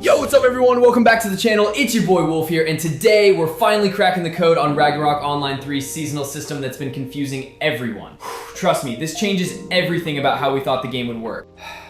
Yo, what's up everyone? Welcome back to the channel. It's your boy Wolf here, and today we're finally cracking the code on Ragnarok Online 3's seasonal system that's been confusing everyone. Trust me, this changes everything about how we thought the game would work.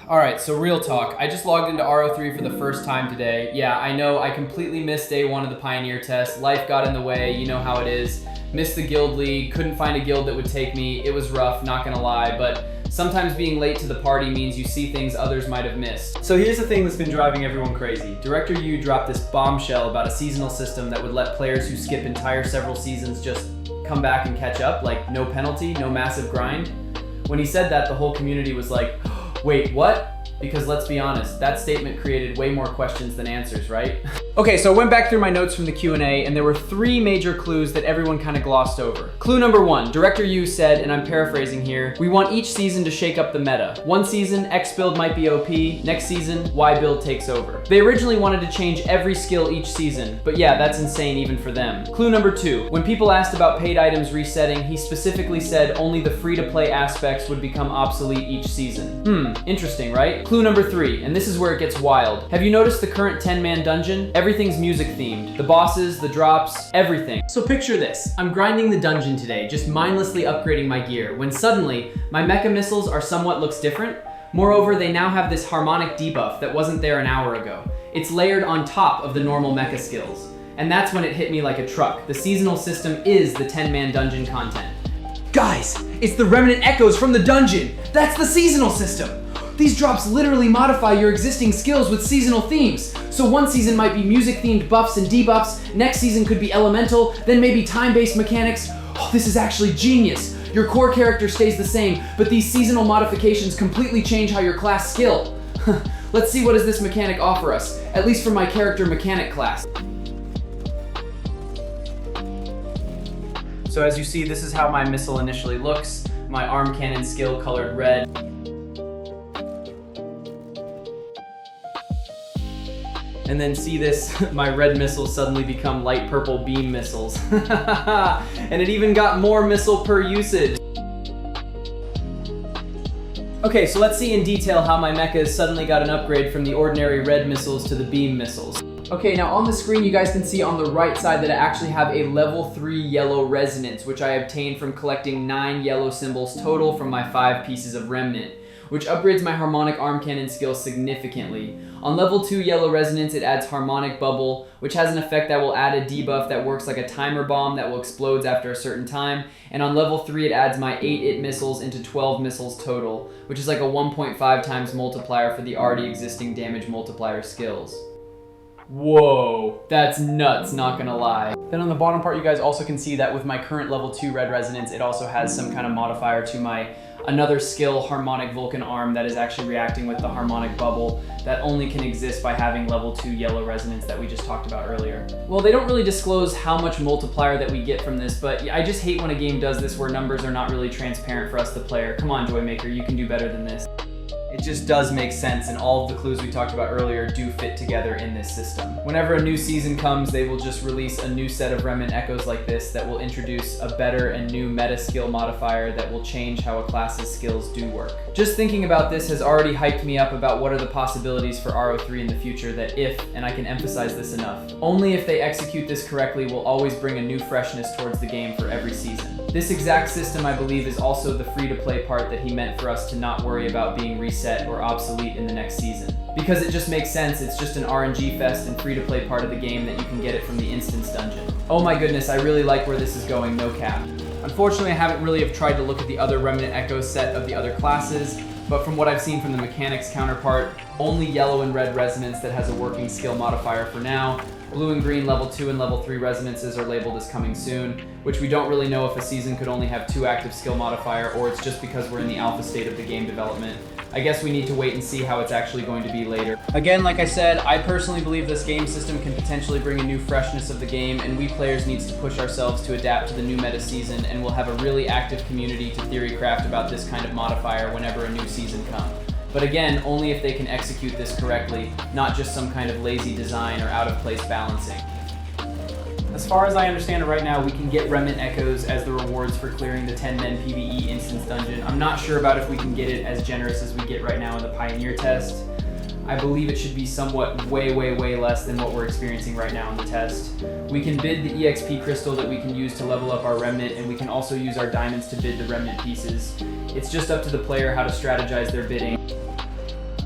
Alright, so real talk. I just logged into RO3 for the first time today. Yeah, I know I completely missed day one of the Pioneer Test. Life got in the way, you know how it is. Missed the guild league, couldn't find a guild that would take me. It was rough, not gonna lie, but sometimes being late to the party means you see things others might have missed. So here's the thing that's been driving everyone crazy. Director Yu dropped this bombshell about a seasonal system that would let players who skip entire several seasons just come back and catch up, like no penalty, no massive grind. When he said that, the whole community was like, wait, what? Because let's be honest, that statement created way more questions than answers, right? Okay, so I went back through my notes from the Q&A, and there were three major clues that everyone kind of glossed over. Clue number one, Director Yu said, and I'm paraphrasing here, we want each season to shake up the meta. One season, X build might be OP, next season, Y build takes over. They originally wanted to change every skill each season, but yeah, that's insane even for them. Clue number two, when people asked about paid items resetting, he specifically said only the free-to-play aspects would become obsolete each season. Interesting, right? Clue number three, and this is where it gets wild. Have you noticed the current 10-man dungeon? Everything's music themed. The bosses, the drops, everything. So picture this. I'm grinding the dungeon today, just mindlessly upgrading my gear, when suddenly, my mecha missiles are somewhat looks different. Moreover, they now have this harmonic debuff that wasn't there an hour ago. It's layered on top of the normal mecha skills. And that's when it hit me like a truck. The seasonal system is the 10-man dungeon content. Guys, it's the Remnant Echoes from the dungeon! That's the seasonal system! These drops literally modify your existing skills with seasonal themes. So one season might be music-themed buffs and debuffs, next season could be elemental, then maybe time-based mechanics. Oh, this is actually genius. Your core character stays the same, but these seasonal modifications completely change how your class skill. Let's see what does this mechanic offer us, at least for my character mechanic class. So as you see, this is how my missile initially looks. My arm cannon skill colored red. And then see this, my red missiles suddenly become light purple beam missiles. And it even got more missile per usage. Okay, so let's see in detail how my mechas suddenly got an upgrade from the ordinary red missiles to the beam missiles. Okay, now on the screen you guys can see on the right side that I actually have a level 3 yellow resonance, which I obtained from collecting 9 yellow symbols total from my 5 pieces of remnant, which upgrades my harmonic arm cannon skill significantly. On level 2 yellow resonance, it adds harmonic bubble, which has an effect that will add a debuff that works like a timer bomb that will explode after a certain time. And on level 3, it adds my 8 IT missiles into 12 missiles total, which is like a 1.5 times multiplier for the already existing damage multiplier skills. Whoa, that's nuts, not gonna lie. Then on the bottom part, you guys also can see that with my current level 2 red resonance, it also has some kind of modifier to my another skill, harmonic Vulcan arm, that is actually reacting with the harmonic bubble that only can exist by having level 2 yellow resonance that we just talked about earlier. Well, they don't really disclose how much multiplier that we get from this, but I just hate when a game does this where numbers are not really transparent for us, the player. Come on, Joymaker, you can do better than this. It just does make sense, and all of the clues we talked about earlier do fit together in this system. Whenever a new season comes, they will just release a new set of Remnant Echoes like this that will introduce a better and new meta skill modifier that will change how a class's skills do work. Just thinking about this has already hyped me up about what are the possibilities for RO3 in the future that if, and I can emphasize this enough, only if they execute this correctly will always bring a new freshness towards the game for every season. This exact system, I believe, is also the free-to-play part that he meant for us to not worry about being reset or obsolete in the next season. Because it just makes sense, it's just an RNG fest and free-to-play part of the game that you can get it from the instance dungeon. Oh my goodness, I really like where this is going, no cap. Unfortunately, I haven't really tried to look at the other Remnant Echoes set of the other classes, but from what I've seen from the mechanics counterpart, only yellow and red resonance that has a working skill modifier for now. Blue and green level 2 and level 3 resonances are labeled as coming soon, which we don't really know if a season could only have 2 active skill modifier or it's just because we're in the alpha state of the game development. I guess we need to wait and see how it's actually going to be later. Again, like I said, I personally believe this game system can potentially bring a new freshness of the game, and we players needs to push ourselves to adapt to the new meta season, and we'll have a really active community to theory craft about this kind of modifier whenever a new season comes. But again, only if they can execute this correctly, not just some kind of lazy design or out-of-place balancing. As far as I understand it right now, we can get Remnant Echoes as the rewards for clearing the 10-men PvE instance dungeon. I'm not sure about if we can get it as generous as we get right now in the Pioneer Test. I believe it should be somewhat way less than what we're experiencing right now in the test. We can bid the EXP crystal that we can use to level up our remnant, and we can also use our diamonds to bid the remnant pieces. It's just up to the player how to strategize their bidding.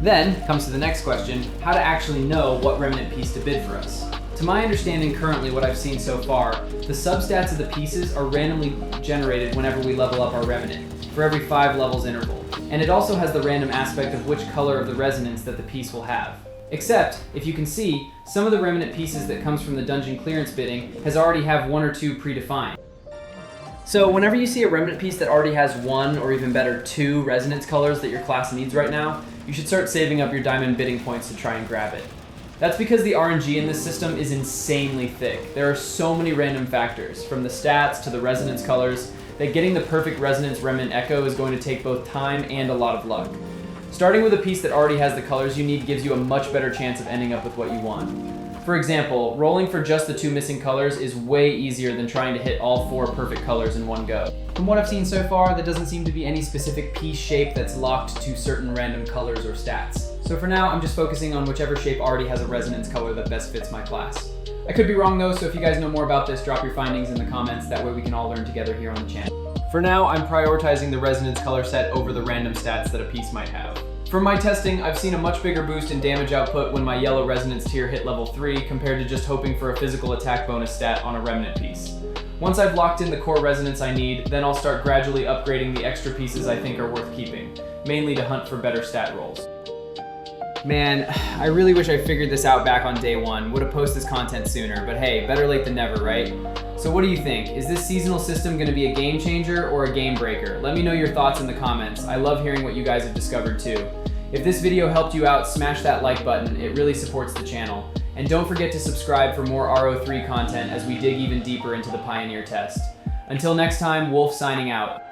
Then comes to the next question, how to actually know what remnant piece to bid for us. To my understanding currently, what I've seen so far, the substats of the pieces are randomly generated whenever we level up our remnant, for every 5 levels interval. And it also has the random aspect of which color of the resonance that the piece will have. Except, if you can see, some of the remnant pieces that comes from the dungeon clearance bidding has already have 1 or 2 predefined. So whenever you see a remnant piece that already has 1 or even better 2 resonance colors that your class needs right now, you should start saving up your diamond bidding points to try and grab it. That's because the RNG in this system is insanely thick. There are so many random factors, from the stats to the resonance colors, that getting the perfect resonance Remnant Echo is going to take both time and a lot of luck. Starting with a piece that already has the colors you need gives you a much better chance of ending up with what you want. For example, rolling for just the 2 missing colors is way easier than trying to hit all 4 perfect colors in one go. From what I've seen so far, there doesn't seem to be any specific piece shape that's locked to certain random colors or stats. So for now, I'm just focusing on whichever shape already has a resonance color that best fits my class. I could be wrong though, so if you guys know more about this, drop your findings in the comments, that way we can all learn together here on the channel. For now, I'm prioritizing the resonance color set over the random stats that a piece might have. From my testing, I've seen a much bigger boost in damage output when my yellow resonance tier hit level 3 compared to just hoping for a physical attack bonus stat on a remnant piece. Once I've locked in the core resonance I need, then I'll start gradually upgrading the extra pieces I think are worth keeping, mainly to hunt for better stat rolls. Man, I really wish I figured this out back on day 1, would have posted this content sooner, but hey, better late than never, right? So what do you think? Is this seasonal system going to be a game changer or a game breaker? Let me know your thoughts in the comments. I love hearing what you guys have discovered too. If this video helped you out, smash that like button, it really supports the channel. And don't forget to subscribe for more RO3 content as we dig even deeper into the Pioneer Test. Until next time, Wolf signing out.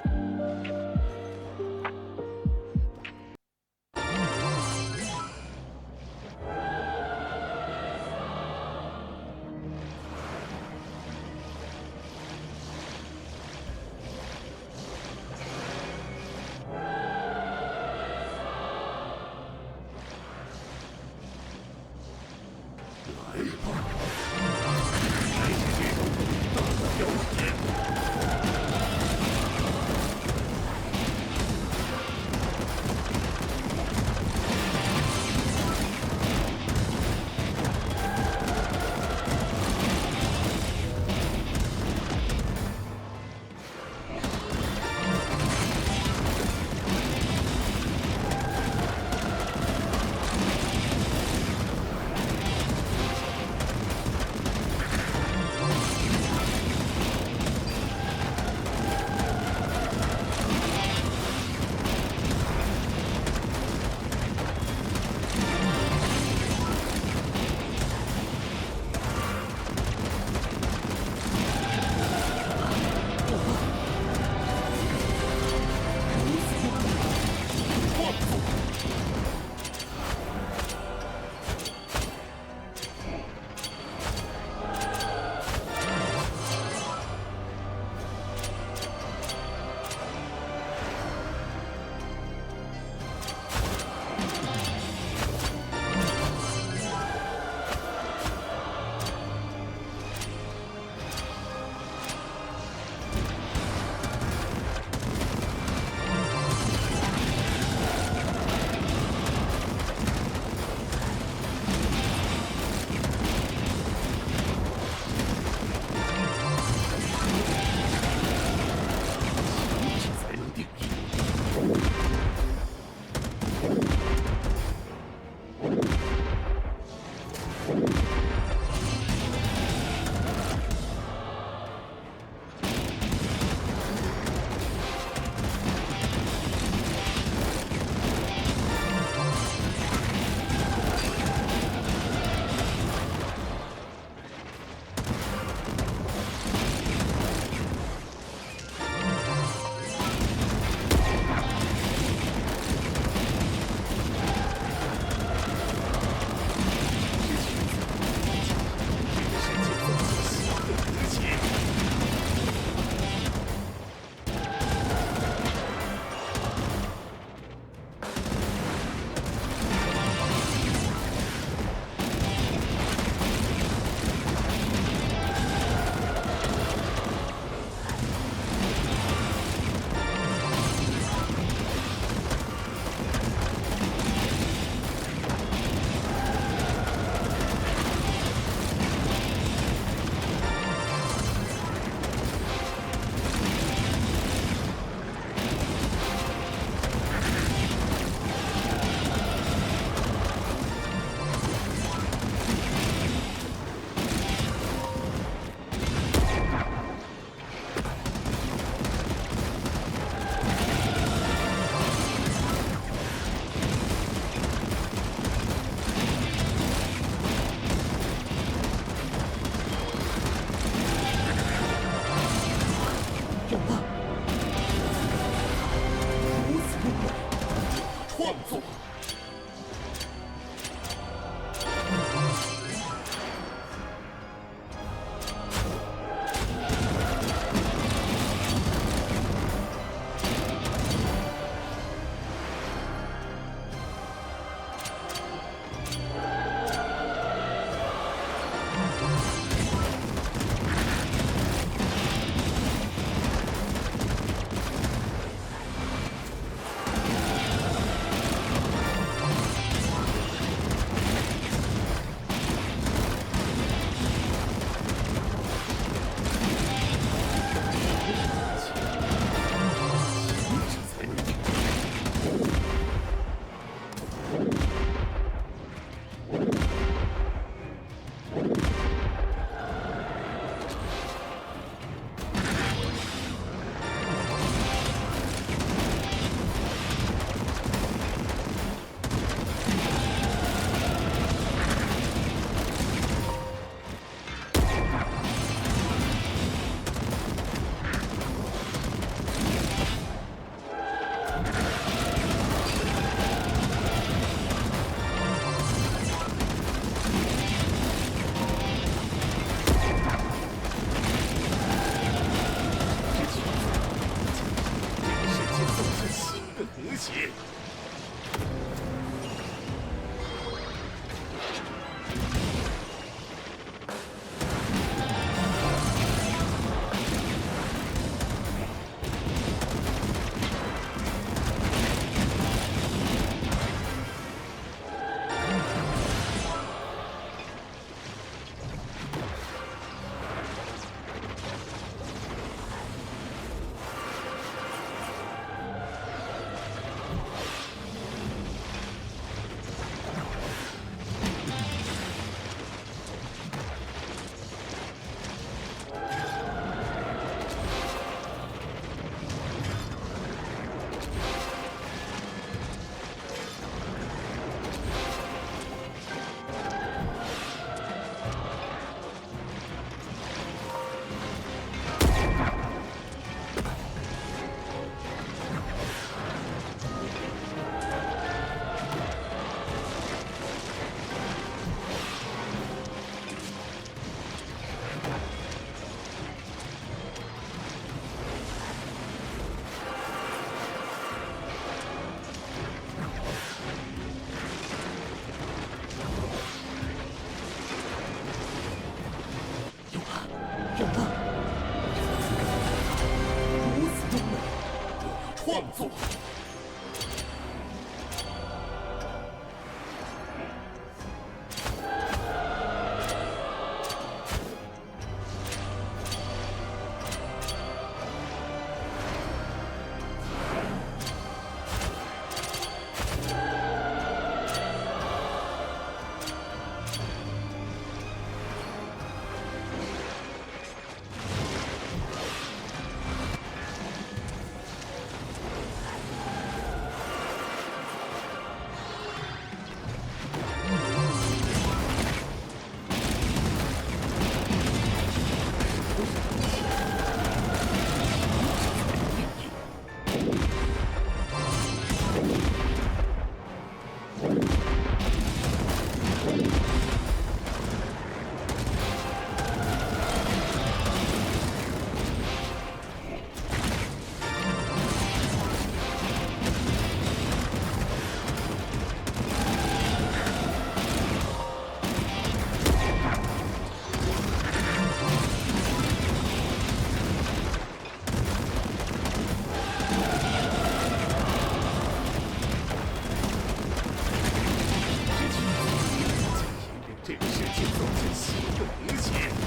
人呢？如此优美，我要创作。这个世界总是喜怒无情。